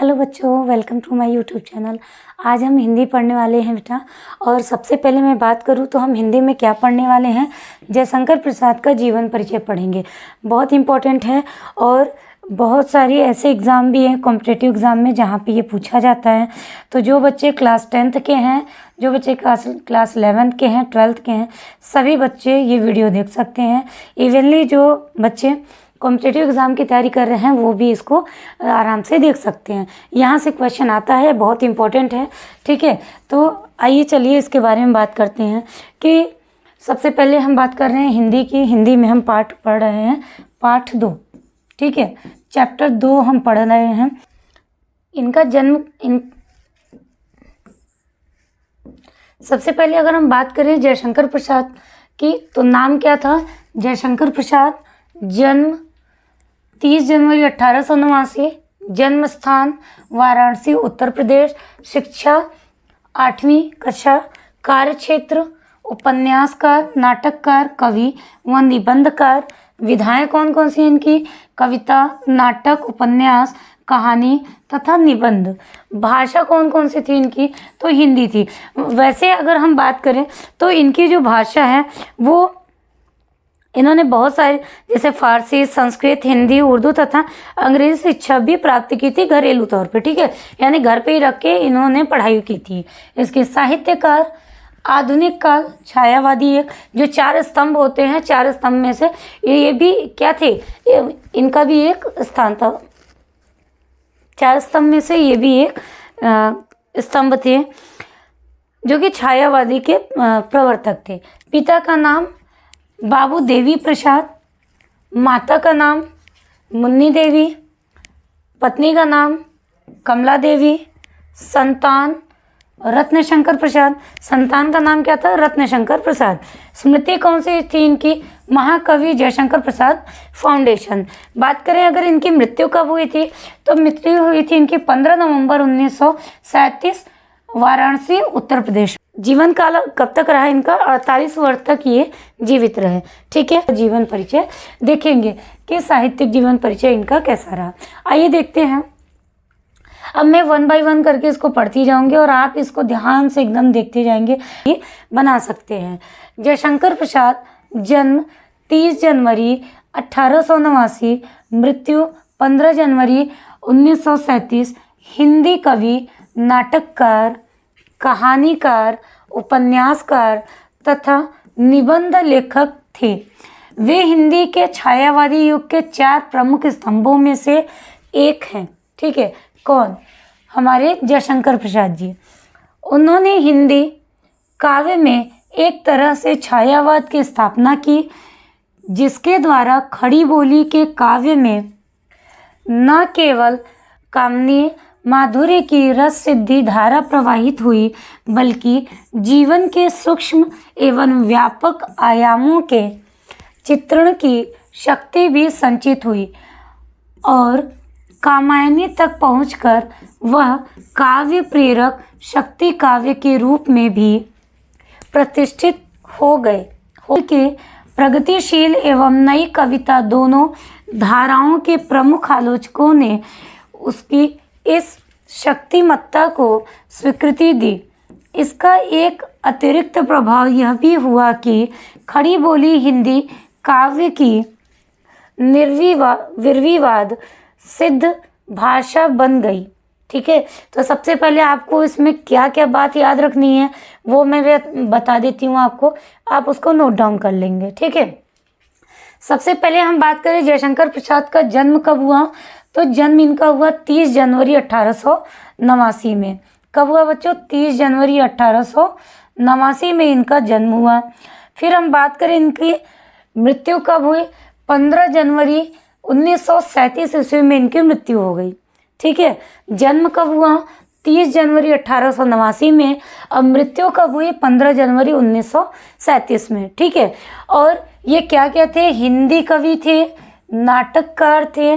Hello बच्चों, welcome to my YouTube channel. आज हम हिंदी पढ़ने वाले हैं बेटा। और सबसे पहले मैं बात करूं तो हम हिंदी में क्या पढ़ने वाले हैं, जयशंकर प्रसाद का जीवन परिचय पढ़ेंगे। बहुत इम्पोर्टेंट है और बहुत सारी ऐसे एग्ज़ाम भी हैं कॉम्पिटिटिव एग्ज़ाम में जहां पे ये पूछा जाता है। तो जो बच्चे क्लास 10th के हैं, जो बच्चे क्लास 11th के हैं, 12th के हैं, सभी बच्चे ये वीडियो देख सकते हैं। इवनली जो बच्चे कॉम्पिटिटिव एग्ज़ाम की तैयारी कर रहे हैं वो भी इसको आराम से देख सकते हैं। यहाँ से क्वेश्चन आता है, बहुत इंपॉर्टेंट है। ठीक है, तो आइए चलिए इसके बारे में बात करते हैं कि सबसे पहले हम बात कर रहे हैं हिंदी की। हिंदी में हम पाठ पढ़ रहे हैं, पाठ 2। ठीक है, चैप्टर 2 हम पढ़ रहे हैं। इनका जन्म सबसे पहले अगर हम बात करें जयशंकर प्रसाद की, तो नाम क्या था? जयशंकर प्रसाद। जन्म 30 जनवरी 1889। जन्म स्थान वाराणसी, उत्तर प्रदेश। शिक्षा 8वीं कक्षा। कार्य क्षेत्र उपन्यासकार, नाटककार, कवि व निबंधकार। विधाएं कौन कौन सी इनकी? कविता, नाटक, उपन्यास, कहानी तथा निबंध। भाषा कौन कौन सी थी इनकी? तो हिंदी थी। वैसे अगर हम बात करें तो इनकी जो भाषा है वो इन्होंने बहुत सारे, जैसे फारसी, संस्कृत, हिंदी, उर्दू तथा अंग्रेजी शिक्षा भी प्राप्त की थी घरेलू तौर पे। ठीक है, यानी घर पे ही रख के इन्होंने पढ़ाई की थी। इसके साहित्यकार आधुनिक काल, छायावादी, एक जो 4 स्तंभ होते हैं, 4 स्तंभ में से ये भी क्या थे? इनका भी एक स्थान था। 4 स्तंभ में से ये भी एक स्तंभ थे जो कि छायावादी के प्रवर्तक थे। पिता का नाम बाबू देवी प्रसाद, माता का नाम मुन्नी देवी, पत्नी का नाम कमला देवी, संतान रत्नशंकर प्रसाद। संतान का नाम क्या था? रत्नशंकर प्रसाद। स्मृति कौन सी थी इनकी? महाकवि जयशंकर प्रसाद फाउंडेशन। बात करें अगर इनकी मृत्यु कब हुई थी, तो मृत्यु हुई थी इनकी 15 नवंबर 1937, वाराणसी, उत्तर प्रदेश। जीवन काल कब तक रहा इनका? 48 वर्ष तक ये जीवित रहे। ठीक है, जीवन परिचय देखेंगे कि साहित्यिक जीवन परिचय इनका कैसा रहा। आइए देखते हैं। अब मैं 1 बाय 1 करके इसको पढ़ती जाऊंगी और आप इसको ध्यान से एकदम देखते जाएंगे, ये बना सकते हैं। जयशंकर प्रसाद, जन्म 30 जनवरी 1889, मृत्यु 15 जनवरी 1937। हिंदी कवि, नाटककार, कहानीकार, उपन्यासकार तथा निबंध लेखक थे। वे हिंदी के छायावादी युग के 4 प्रमुख स्तंभों में से एक हैं। ठीक है, कौन? हमारे जयशंकर प्रसाद जी। उन्होंने हिंदी काव्य में एक तरह से छायावाद की स्थापना की, जिसके द्वारा खड़ी बोली के काव्य में न केवल कामनीय माधुर्य की रस सिद्धि धारा प्रवाहित हुई, बल्कि जीवन के सूक्ष्म एवं व्यापक आयामों के चित्रण की शक्ति भी संचित हुई और कामायनी तक पहुंचकर वह काव्य प्रेरक शक्ति काव्य के रूप में भी प्रतिष्ठित हो गए। के प्रगतिशील एवं नई कविता दोनों धाराओं के प्रमुख आलोचकों ने उसकी इस शक्तिमत्ता को स्वीकृति दी। इसका एक अतिरिक्त प्रभाव यह भी हुआ कि खड़ी बोली हिंदी काव्य की निर्विवाद सिद्ध भाषा बन गई। ठीक है, तो सबसे पहले आपको इसमें क्या क्या बात याद रखनी है वो मैं बता देती हूँ आपको, आप उसको नोट डाउन कर लेंगे। ठीक है, सबसे पहले हम बात करें जयशंकर प्रसाद का जन्म कब हुआ, तो जन्म इनका हुआ 30 जनवरी 1889 में। कब हुआ बच्चों? 30 जनवरी 1889 में इनका जन्म हुआ। फिर हम बात करें इनकी मृत्यु कब हुई? 15 जनवरी 1937 ईस्वी में इनकी मृत्यु हो गई। ठीक है, जन्म कब हुआ? 30 जनवरी 1889 में। अब मृत्यु कब हुई? 15 जनवरी 1937 में। ठीक है, और ये क्या क्या थे? हिंदी कवि थे, नाटककार थे,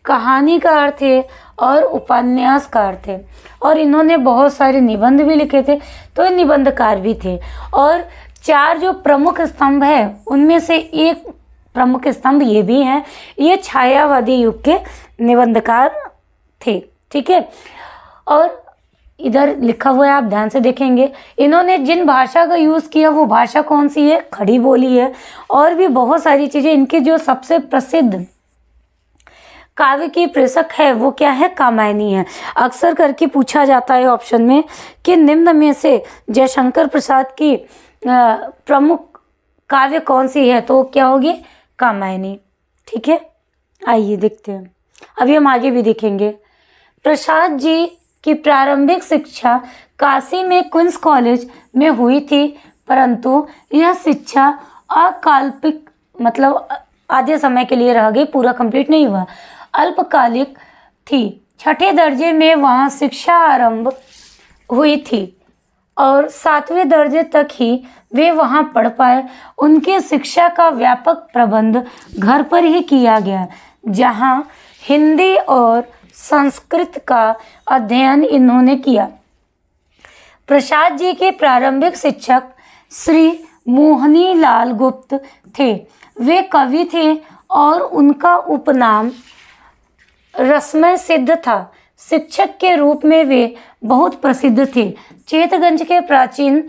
कहानीकार थे और उपन्यासकार थे। और इन्होंने बहुत सारे निबंध भी लिखे थे, तो ये निबंधकार भी थे। और 4 जो प्रमुख स्तंभ है उनमें से एक प्रमुख स्तंभ ये भी हैं, ये छायावादी युग के निबंधकार थे। ठीक है। और इधर लिखा हुआ है, आप ध्यान से देखेंगे, इन्होंने जिन भाषा का यूज़ किया वो भाषा कौन सी है, खड़ी बोली है। और भी बहुत सारी चीज़ें, इनके जो सबसे प्रसिद्ध काव्य की प्रेषक है वो क्या है, कामायनी है। अक्सर करके पूछा जाता है ऑप्शन में कि निम्न में से जयशंकर प्रसाद की प्रमुख काव्य कौन सी है, तो क्या होगी, कामायनी। ठीक है, आइए देखते हैं। अभी हम आगे भी देखेंगे। प्रसाद जी की प्रारंभिक शिक्षा काशी में क्वींस कॉलेज में हुई थी, परंतु यह शिक्षा अकाल्पिक मतलब आधे समय के लिए रह गई, पूरा कंप्लीट नहीं हुआ, अल्पकालिक थी। छठे दर्जे में वहाँ शिक्षा आरंभ हुई थी और 7वें दर्जे तक ही वे वहाँ पढ़ पाए। उनकी शिक्षा का व्यापक प्रबंध घर पर ही किया गया, जहाँ हिंदी और संस्कृत का अध्ययन इन्होंने किया। प्रसाद जी के प्रारंभिक शिक्षक श्री मोहनी लाल गुप्त थे। वे कवि थे और उनका उपनाम रसमय सिद्ध था। शिक्षक के रूप में वे बहुत प्रसिद्ध थे। चेतगंज के प्राचीन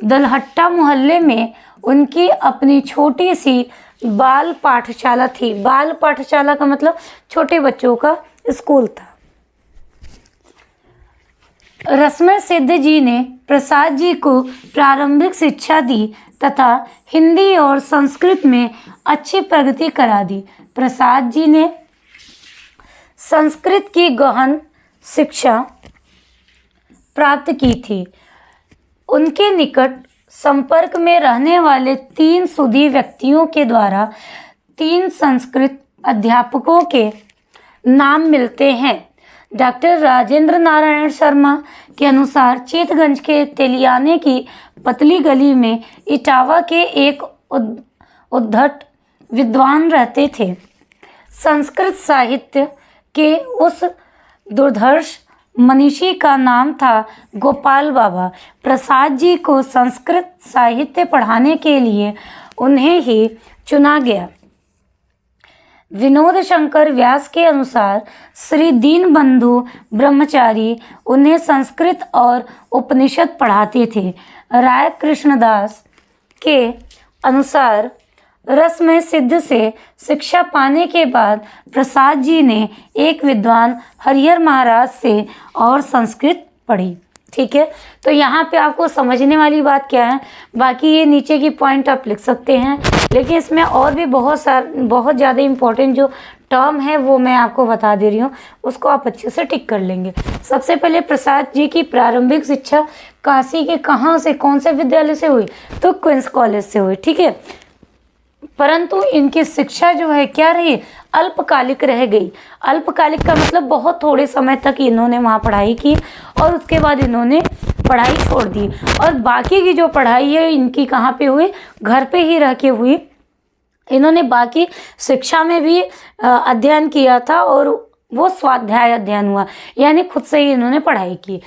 दलहट्टा मोहल्ले में उनकी अपनी छोटी सी बाल पाठशाला थी। बाल पाठशाला का मतलब छोटे बच्चों का स्कूल था। रसमय सिद्ध जी ने प्रसाद जी को प्रारंभिक शिक्षा दी तथा हिंदी और संस्कृत में अच्छी प्रगति करा दी। प्रसाद जी ने संस्कृत की गहन शिक्षा प्राप्त की थी। उनके निकट संपर्क में रहने वाले 3 सुधी व्यक्तियों के द्वारा 3 संस्कृत अध्यापकों के नाम मिलते हैं। डॉक्टर राजेंद्र नारायण शर्मा के अनुसार चेतगंज के तेलियाने की पतली गली में इटावा के एक उद्धट विद्वान रहते थे। संस्कृत साहित्य के उस दुर्धर्ष मनीषी का नाम था गोपाल बाबा। प्रसाद जी को संस्कृत साहित्य पढ़ाने के लिए उन्हें ही चुना गया। विनोद शंकर व्यास के अनुसार श्री दीनबंधु ब्रह्मचारी उन्हें संस्कृत और उपनिषद पढ़ाते थे। राय कृष्णदास के अनुसार रसमय सिद्ध से शिक्षा पाने के बाद प्रसाद जी ने एक विद्वान हरिहर महाराज से और संस्कृत पढ़ी। ठीक है, तो यहाँ पे आपको समझने वाली बात क्या है, बाकी ये नीचे की पॉइंट आप लिख सकते हैं, लेकिन इसमें और भी बहुत ज़्यादा इम्पोर्टेंट जो टर्म है वो मैं आपको बता दे रही हूँ, उसको आप अच्छे से टिक कर लेंगे। सबसे पहले प्रसाद जी की प्रारंभिक शिक्षा काशी के कहाँ से, कौन से विद्यालय से हुई, तो क्वींस कॉलेज से हुई। ठीक है, परंतु इनकी शिक्षा जो है क्या रही, अल्पकालिक रह गई। अल्पकालिक का मतलब बहुत थोड़े समय तक इन्होंने वहाँ पढ़ाई की और उसके बाद इन्होंने पढ़ाई छोड़ दी। और बाकी की जो पढ़ाई है इनकी कहाँ पे हुई, घर पे ही रह के हुई। इन्होंने बाकी शिक्षा में भी अध्ययन किया था और वो स्वाध्याय अध्ययन हुआ, यानी खुद से ही इन्होंने पढ़ाई की।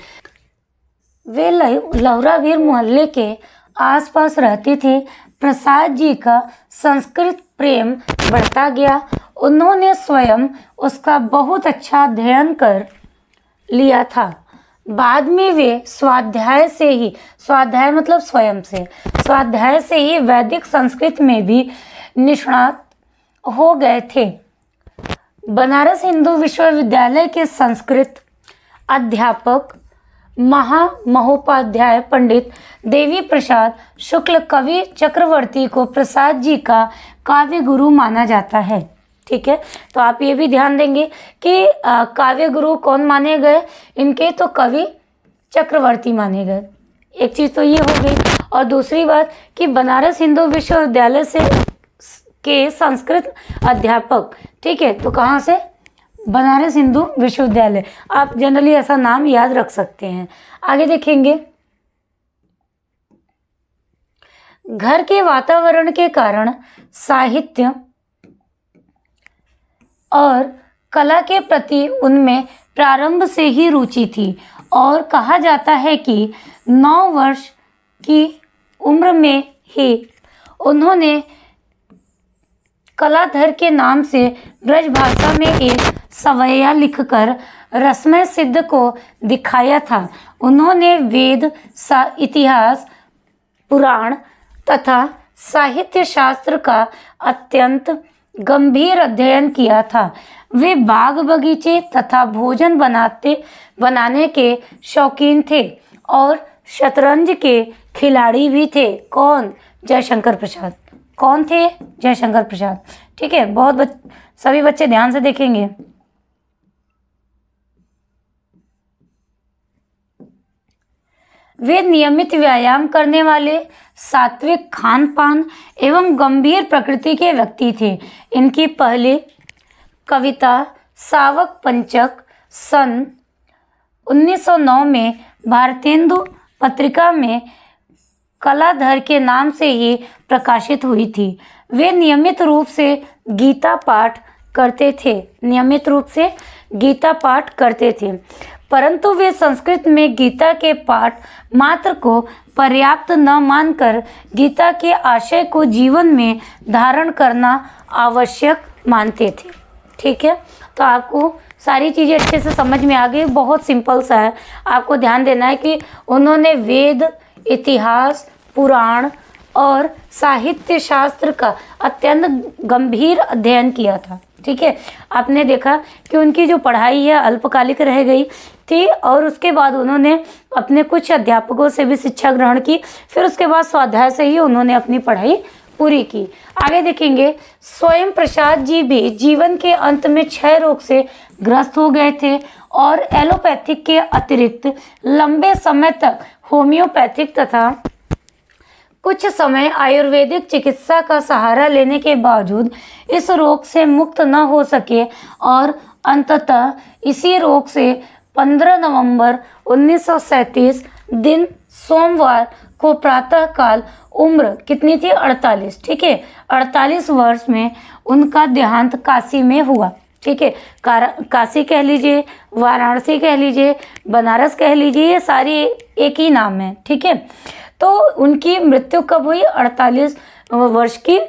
वे लौरावीर मोहल्ले के आसपास रहते थे। प्रसाद जी का संस्कृत प्रेम बढ़ता गया। उन्होंने स्वयं उसका बहुत अच्छा अध्ययन कर लिया था। बाद में वे स्वाध्याय से ही, स्वाध्याय मतलब स्वयं से, स्वाध्याय से ही वैदिक संस्कृत में भी निष्णात हो गए थे। बनारस हिंदू विश्वविद्यालय के संस्कृत अध्यापक महोपाध्याय पंडित देवी प्रसाद शुक्ल कवि चक्रवर्ती को प्रसाद जी का काव्य गुरु माना जाता है। ठीक है, तो आप ये भी ध्यान देंगे कि काव्य गुरु कौन माने गए, इनके तो कवि चक्रवर्ती माने गए। एक चीज़ तो ये हो गई, और दूसरी बात कि बनारस हिंदू विश्वविद्यालय से के संस्कृत अध्यापक, ठीक है, तो कहाँ से, बनारस हिंदू विश्वविद्यालय। आप जनरली ऐसा नाम याद रख सकते हैं। आगे देखेंगे, घर के वातावरण के कारण साहित्य और कला के प्रति उनमें प्रारंभ से ही रुचि थी और कहा जाता है कि 9 वर्ष की उम्र में ही उन्होंने कलाधर के नाम से ब्रज भाषा में एक सवैया लिखकर रसमय सिद्ध को दिखाया था। उन्होंने वेद, इतिहास, पुराण तथा साहित्य शास्त्र का अत्यंत गंभीर अध्ययन किया था। वे बाग बगीचे तथा भोजन बनाने के शौकीन थे और शतरंज के खिलाड़ी भी थे। कौन? जयशंकर प्रसाद। कौन थे? जयशंकर प्रसाद। ठीक है, सभी बच्चे ध्यान से देखेंगे। वे नियमित व्यायाम करने वाले, सात्विक खान पान एवं गंभीर प्रकृति के व्यक्ति थे। इनकी पहली कविता सावक पंचक सन 1909 में भारतेंदु पत्रिका में कलाधर के नाम से ही प्रकाशित हुई थी। वे नियमित रूप से गीता पाठ करते थे, परंतु वे संस्कृत में गीता के पाठ मात्र को पर्याप्त न मानकर गीता के आशय को जीवन में धारण करना आवश्यक मानते थे। ठीक है, तो आपको सारी चीज़ें अच्छे से समझ में आ गई। बहुत सिंपल सा है, आपको ध्यान देना है कि उन्होंने वेद, इतिहास, पुराण और साहित्य शास्त्र का अत्यंत गंभीर अध्ययन किया था। ठीक है, आपने देखा कि उनकी जो पढ़ाई है अल्पकालिक रह गई थी और उसके बाद उन्होंने अपने कुछ अध्यापकों से भी शिक्षा ग्रहण की, फिर उसके बाद स्वाध्याय से ही उन्होंने अपनी पढ़ाई पूरी की। आगे देखेंगे, स्वयं प्रसाद जी भी जीवन के अंत में क्षय रोग से ग्रस्त हो गए थे और एलोपैथिक के अतिरिक्त लंबे समय तक होम्योपैथिक तथा कुछ समय आयुर्वेदिक चिकित्सा का सहारा लेने के बावजूद इस रोग से मुक्त न हो सके और अंततः इसी रोग से 15 नवंबर 1937 दिन सोमवार को प्रातःकाल उम्र कितनी थी? 48। ठीक है, 48 वर्ष में उनका देहांत काशी में हुआ। ठीक है, काशी कह लीजिए, वाराणसी कह लीजिए, बनारस कह लीजिए, ये सारी एक ही नाम है। ठीक है, तो उनकी मृत्यु कब हुई? 48 वर्ष की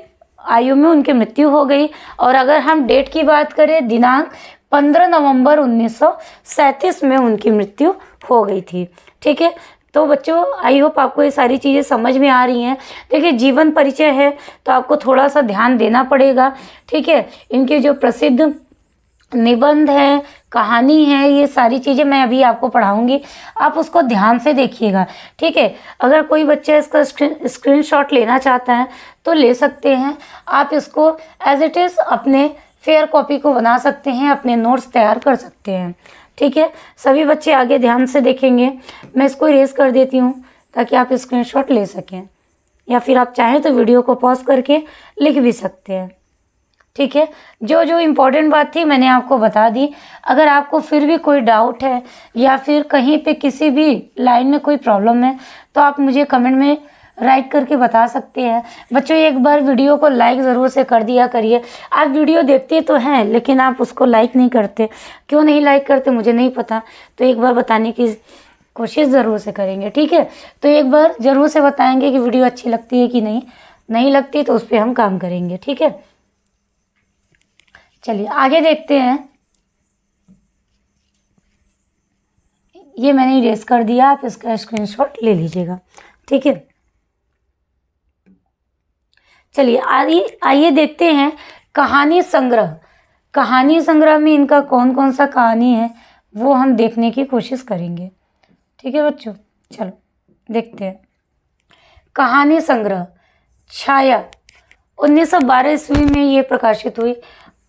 आयु में उनकी मृत्यु हो गई। और अगर हम डेट की बात करें, दिनांक 15 नवंबर 1937 में उनकी मृत्यु हो गई थी। ठीक है, तो बच्चों आई होप आपको ये सारी चीज़ें समझ में आ रही हैं। देखिए, जीवन परिचय है तो आपको थोड़ा सा ध्यान देना पड़ेगा। ठीक है, इनके जो प्रसिद्ध निबंध है, कहानी है, ये सारी चीज़ें मैं अभी आपको पढ़ाऊंगी, आप उसको ध्यान से देखिएगा। ठीक है, अगर कोई बच्चा इसका स्क्रीनशॉट लेना चाहता है तो ले सकते हैं। आप इसको एज इट इज़ अपने फेयर कॉपी को बना सकते हैं, अपने नोट्स तैयार कर सकते हैं। ठीक है, सभी बच्चे आगे ध्यान से देखेंगे। मैं इसको इरेज कर देती हूँ ताकि आप स्क्रीनशॉट ले सकें, या फिर आप चाहें तो वीडियो को पॉज करके लिख भी सकते हैं। ठीक है, जो जो इम्पोर्टेंट बात थी मैंने आपको बता दी। अगर आपको फिर भी कोई डाउट है या फिर कहीं पे किसी भी लाइन में कोई प्रॉब्लम है तो आप मुझे कमेंट में राइट करके बता सकते हैं। बच्चों, एक बार वीडियो को लाइक ज़रूर से कर दिया करिए। आप वीडियो देखते तो हैं लेकिन आप उसको लाइक नहीं करते, क्यों नहीं लाइक करते मुझे नहीं पता, तो एक बार बताने की कोशिश ज़रूर से करेंगे। ठीक है, तो एक बार ज़रूर से बताएंगे कि वीडियो अच्छी लगती है कि नहीं लगती, तो उस पर हम काम करेंगे। ठीक है, चलिए आगे देखते हैं। ये मैंने इरेज कर दिया, आप इसका स्क्रीनशॉट ले लीजिएगा। ठीक है, चलिए आइए देखते हैं कहानी संग्रह। कहानी संग्रह में इनका कौन कौन सा कहानी है वो हम देखने की कोशिश करेंगे। ठीक है बच्चों, चलो देखते हैं। कहानी संग्रह छाया 1912 ईस्वी में ये प्रकाशित हुई।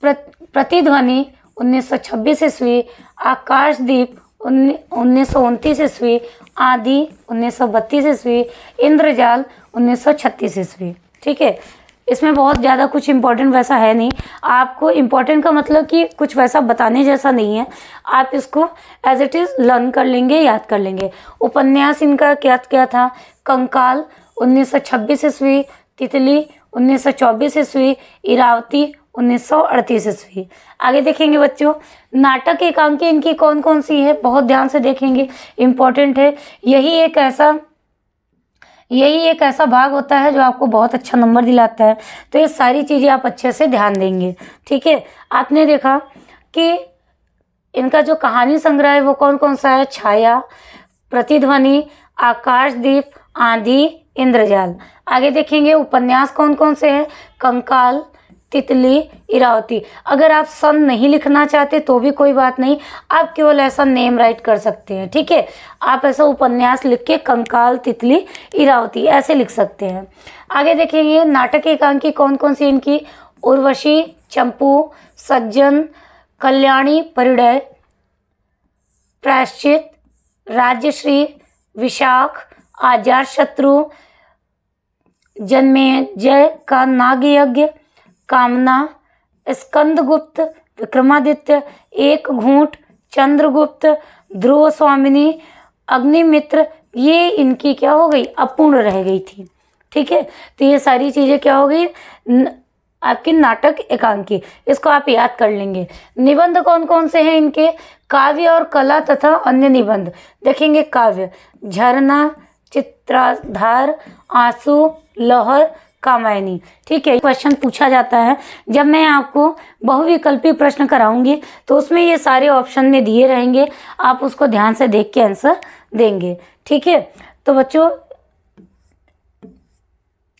प्रतिध्वनि 1926 ईस्वी, आकाशदीप 1929 ईस्वी, आदि 1932 ईस्वी, इंद्रजाल 1936 ईस्वी। ठीक है, इसमें बहुत ज़्यादा कुछ इम्पोर्टेंट वैसा है नहीं। आपको इम्पोर्टेंट का मतलब कि कुछ वैसा बताने जैसा नहीं है, आप इसको एज इट इज़ लर्न कर लेंगे, याद कर लेंगे। उपन्यास इनका क्या था? कंकाल 1926 ईस्वी, तितली 1924 ईस्वी, इरावती 1938 ईस्वी। आगे देखेंगे बच्चों, नाटक एकांकी इनकी कौन कौन सी है, बहुत ध्यान से देखेंगे, इम्पोर्टेंट है। यही एक ऐसा भाग होता है जो आपको बहुत अच्छा नंबर दिलाता है, तो ये सारी चीज़ें आप अच्छे से ध्यान देंगे। ठीक है, आपने देखा कि इनका जो कहानी संग्रह है वो कौन कौन सा है? छाया, प्रतिध्वनि, आकाशदीप, आंधी, इंद्रजाल। आगे देखेंगे उपन्यास कौन कौन से हैं? कंकाल, तितली, इरावती। अगर आप सन नहीं लिखना चाहते तो भी कोई बात नहीं, आप केवल ऐसा नेम राइट कर सकते हैं, ठीक है। आप ऐसा उपन्यास लिख के कंकाल, तितली, इरावती ऐसे लिख सकते हैं। आगे देखेंगे नाटक एकांकी कौन कौन सी इनकी? उर्वशी, चंपू, सज्जन, कल्याणी, परिणय, प्रायश्चित, राज्यश्री, विशाख, अजातशत्रु, जन्मेजय का नागयज्ञ, कामना, स्कंदगुप्त, विक्रमादित्य, एक घूंट, चंद्रगुप्त, ध्रुव स्वामिनी, अग्निमित्र। ये इनकी क्या हो गई? अपूर्ण रह गई थी, ठीक है। तो ये सारी चीजें क्या हो गई? आपकी नाटक एकांकी, इसको आप याद कर लेंगे। निबंध कौन कौन से हैं इनके? काव्य और कला तथा अन्य निबंध। देखेंगे काव्य, झरना, चित्राधार, आंसू, लहर, कामायनी, ठीक है। क्वेश्चन पूछा जाता है जब मैं आपको बहुविकल्पी प्रश्न कराऊंगी तो उसमें ये सारे ऑप्शन में दिए रहेंगे, आप उसको ध्यान से देख के आंसर देंगे, ठीक है। तो बच्चों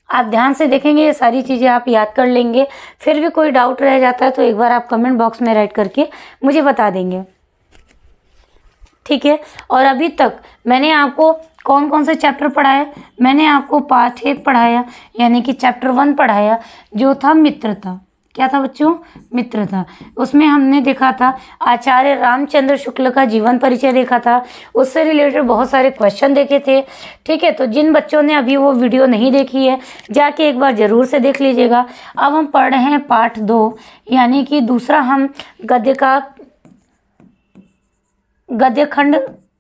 आप ध्यान से देखेंगे, ये सारी चीज़ें आप याद कर लेंगे। फिर भी कोई डाउट रह जाता है तो एक बार आप कमेंट बॉक्स में राइट करके मुझे बता देंगे, ठीक है। और अभी तक मैंने आपको कौन कौन से चैप्टर पढ़ाया? मैंने आपको पाठ 1 पढ़ाया, यानी कि चैप्टर 1 पढ़ाया, जो था मित्रता। क्या था बच्चों? मित्रता। उसमें हमने देखा था आचार्य रामचंद्र शुक्ल का जीवन परिचय देखा था, उससे रिलेटेड बहुत सारे क्वेश्चन देखे थे, ठीक है। तो जिन बच्चों ने अभी वो वीडियो नहीं देखी है जाके एक बार ज़रूर से देख लीजिएगा। अब हम पढ़ रहे हैं पाठ 2, यानी कि दूसरा हम गद्य खंड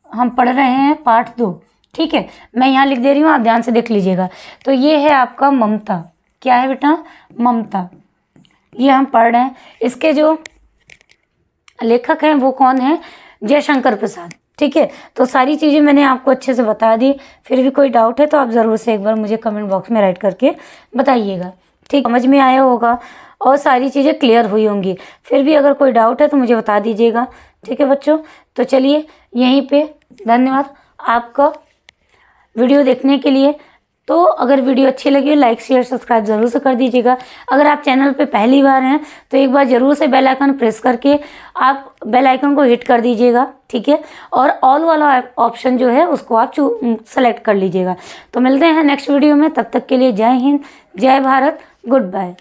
हम पढ़ रहे हैं, पाठ 2, ठीक है। मैं यहाँ लिख दे रही हूँ, आप ध्यान से देख लीजिएगा। तो ये है आपका ममता। क्या है बेटा? ममता। ये हम पढ़ रहे हैं। इसके जो लेखक हैं वो कौन है? जयशंकर प्रसाद, ठीक है। तो सारी चीज़ें मैंने आपको अच्छे से बता दी। फिर भी कोई डाउट है तो आप ज़रूर से एक बार मुझे कमेंट बॉक्स में राइट करके बताइएगा, ठीक। समझ में आया होगा और सारी चीज़ें क्लियर हुई होंगी। फिर भी अगर कोई डाउट है तो मुझे बता दीजिएगा, ठीक है बच्चों। तो चलिए यहीं पे धन्यवाद आपका वीडियो देखने के लिए। तो अगर वीडियो अच्छी लगी लाइक शेयर सब्सक्राइब ज़रूर से कर दीजिएगा। अगर आप चैनल पे पहली बार हैं तो एक बार ज़रूर से बेल आइकन प्रेस करके आप बेल आइकन को हिट कर दीजिएगा, ठीक है। और ऑल वाला ऑप्शन जो है उसको आप सेलेक्ट कर लीजिएगा। तो मिलते हैं नेक्स्ट वीडियो में, तब तक के लिए जय हिंद, जय भारत, गुड बाय।